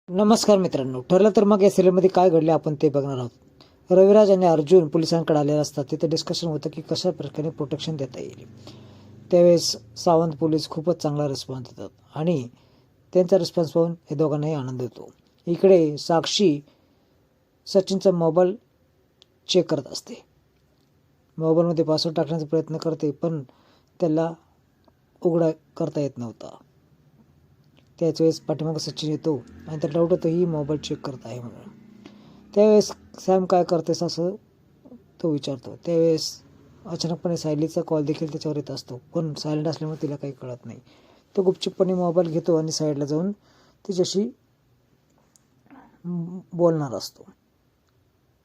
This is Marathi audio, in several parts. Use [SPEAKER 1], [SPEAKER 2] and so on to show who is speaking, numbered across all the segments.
[SPEAKER 1] नमस्कार मित्रांनो, ठरलं तर मग या सिरियलमध्ये काय घडले आपण ते बघणार आहोत. रविराज आणि अर्जुन पोलिसांकडे आलेले असतात. तिथे डिस्कशन होतं की कशा प्रकारे प्रोटेक्शन देता येईल. त्यावेळेस सावंत पोलीस खूपच चांगला रिस्पॉन्स देतात आणि त्यांचा रिस्पॉन्स पाहून हे दोघांनाही आनंद होतो. इकडे साक्षी सचिनचा मोबाईल चेक करत असते. मोबाईलमध्ये पासवर्ड टाकण्याचा प्रयत्न करते, पण त्याला उघडा करता येत नव्हता. त्याच वेळेस पाठीमागे सचिन येतो आणि त्याला डाऊट होतो ही मोबाईल चेक करत आहे म्हणून. त्यावेळेस सॅम काय करतेस असं तो विचारतो. त्यावेळेस अचानकपणे सायलीचा कॉल देखील त्याच्यावर येत असतो, पण सायलेंट असल्यामुळे तिला काही कळत नाही. तो गुपचूपपणे मोबाईल घेतो आणि साईडला जाऊन तिच्याशी बोलणार असतो.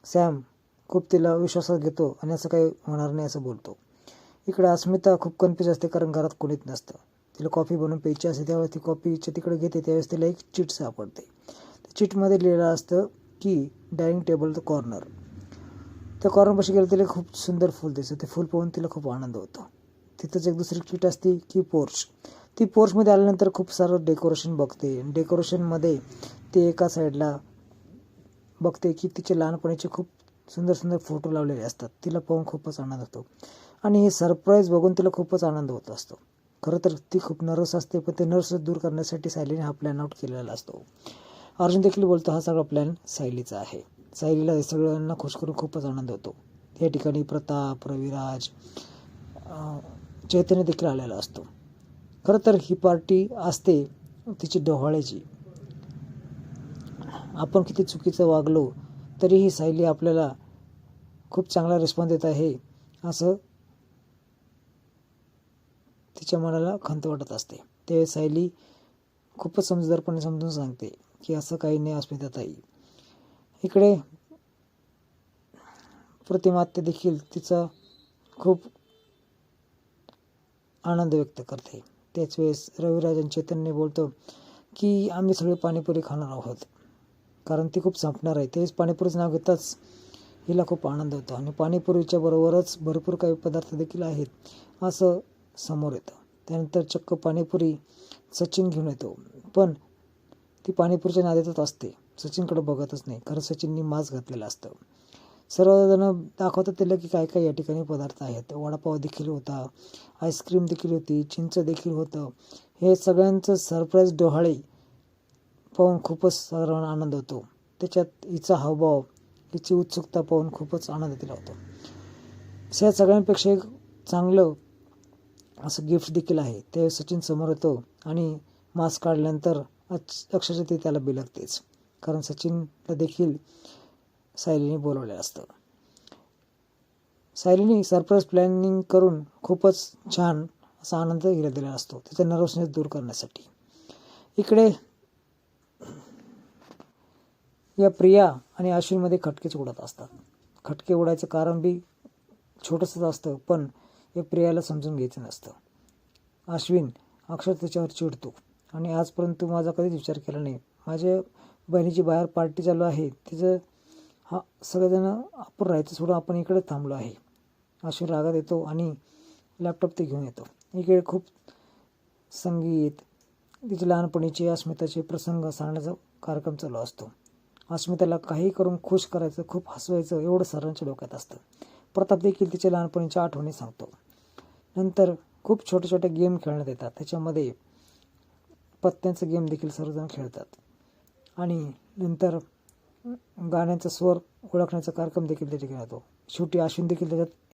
[SPEAKER 1] सॅम खूप तिला विश्वासात घेतो आणि असं काही होणार नाही असं बोलतो. इकडे अस्मिता खूप कन्फ्यूज असते, कारण घरात कोणीच नसतं. तिला कॉफी बनवून प्यायची असते. त्यावेळेस ती कॉफीच्या तिकडे घेते. त्यावेळेस तिला एक चिट सापडते. त्या चिटमध्ये लिहिलं असतं की डायनिंग टेबल द कॉर्नर. त्या कॉर्नरपाशी गेलं तिला खूप सुंदर फूल दिसतं. ते फूल पाहून तिला खूप आनंद होतो. तिथंच एक दुसरी चिट असते की पोर्च. ती पोर्चमध्ये आल्यानंतर खूप सारं डेकोरेशन बघते. डेकोरेशनमध्ये ते एका साईडला बघते की तिचे लहानपणीचे खूप सुंदर सुंदर फोटो लावलेले असतात. तिला पाहून खूपच आनंद होतो आणि हे सरप्राईज बघून तिला खूपच आनंद होत असतो. खरं तर ती खूप नर्वस असते, पण ते नर्वस दूर करण्यासाठी सायलीने हा प्लॅन आउट केलेला असतो. अर्जुन देखील बोलतो हा सगळा प्लॅन सायलीचा आहे. सायलीला हे सगळ्यांना खुश करून खूपच आनंद होतो. या ठिकाणी प्रताप, रविराज, चैतन्य देखील आलेला असतो. खरं तर ही पार्टी असते तिची डोहाळ्याची. आपण किती चुकीचं वागलो तरीही सायली आपल्याला खूप चांगला रिस्पॉन्स देत आहे असं तिच्या मनाला खंत वाटत असते. त्यावेळेस सायली खूपच समजूतदारपणे समजून सांगते की असं काही नाही अस्मिताताई. इकडे प्रतिमात्या देखील तिचा खूप आनंद व्यक्त करते. त्याच वेळेस रविराज आणि चैतन्य बोलतो की आम्ही सगळे पाणीपुरी खाणार आहोत, कारण ती खूप संपणार आहे. त्यावेळेस पाणीपुरीचं नाव घेताच हिला खूप आनंद होतो आणि पाणीपुरीच्या बरोबरच भरपूर काही पदार्थ देखील आहेत असं समोर येतं. त्यानंतर चक्क पाणीपुरी सचिन घेऊन येतो, पण ती पाणीपुरीच्या नादातच असते. सचिनकडे बघतच नाही, कारण सचिननी मास्क घातलेलं असतं. सर्वजण दाखवतात तिला की काय काय या ठिकाणी पदार्थ आहेत. वडापाव देखील होता, आईस्क्रीम देखील होती, चिंच देखील होतं. हे सगळ्यांचं सरप्राईज डोहाळे पाहून खूपच सर्वांना आनंद होतो. त्याच्यात हिचा हावभाव, हिची उत्सुकता पाहून खूपच आनंद तिला होतो. या सगळ्यांपेक्षा एक चांगलं असं गिफ्ट देखील आहे. ते सचिन समोर येतो आणि मास्क काढल्यानंतर अक्षरशः ते त्याला बिलगतेच, कारण सचिनला देखील सायलीने बोलवले असतं. सायलीने सरप्राईज प्लॅनिंग करून खूपच छान असा आनंद हिला दिला असतो, त्याचा नर्वसनेस दूर करण्यासाठी. इकडे या प्रिया आणि अश्विनमध्ये खटकेच उडत असतात. खटके उडायचं कारण बी छोटंसंच असतं, पण हे प्रियाला समजून घ्यायचं नसतं. अश्विन अक्षर त्याच्यावर चिडतो आणि आजपर्यंत तू माझा कधीच विचार केला नाही. माझ्या बहिणीची बाहेर पार्टी चालू आहे, तिचं सगळेजण आपण राहायचं सोडून आपण इकडे थांबलो आहे. अश्विन रागात येतो आणि लॅपटॉप ते घेऊन येतो. इकडे खूप संगीत, तिचे लहानपणीचे अस्मिताचे प्रसंग सांगण्याचा कार्यक्रम चालू असतो. अस्मिताला काही करून खुश करायचं, खूप हसवायचं एवढं सर्वांच्या डोक्यात असतं. प्रताप देखील तिच्या लहानपणीच्या आठवणी सांगतो. नंतर खूप छोटे छोटे गेम खेळण्यात येतात. त्याच्यामध्ये पत्त्यांचा गेम देखील सर्वजण खेळतात आणि नंतर गाण्याचा स्वर ओळखण्याचा कार्यक्रम देखील त्या ठिकाणी होतो. शेवटी अश्विन देखील त्याच्यात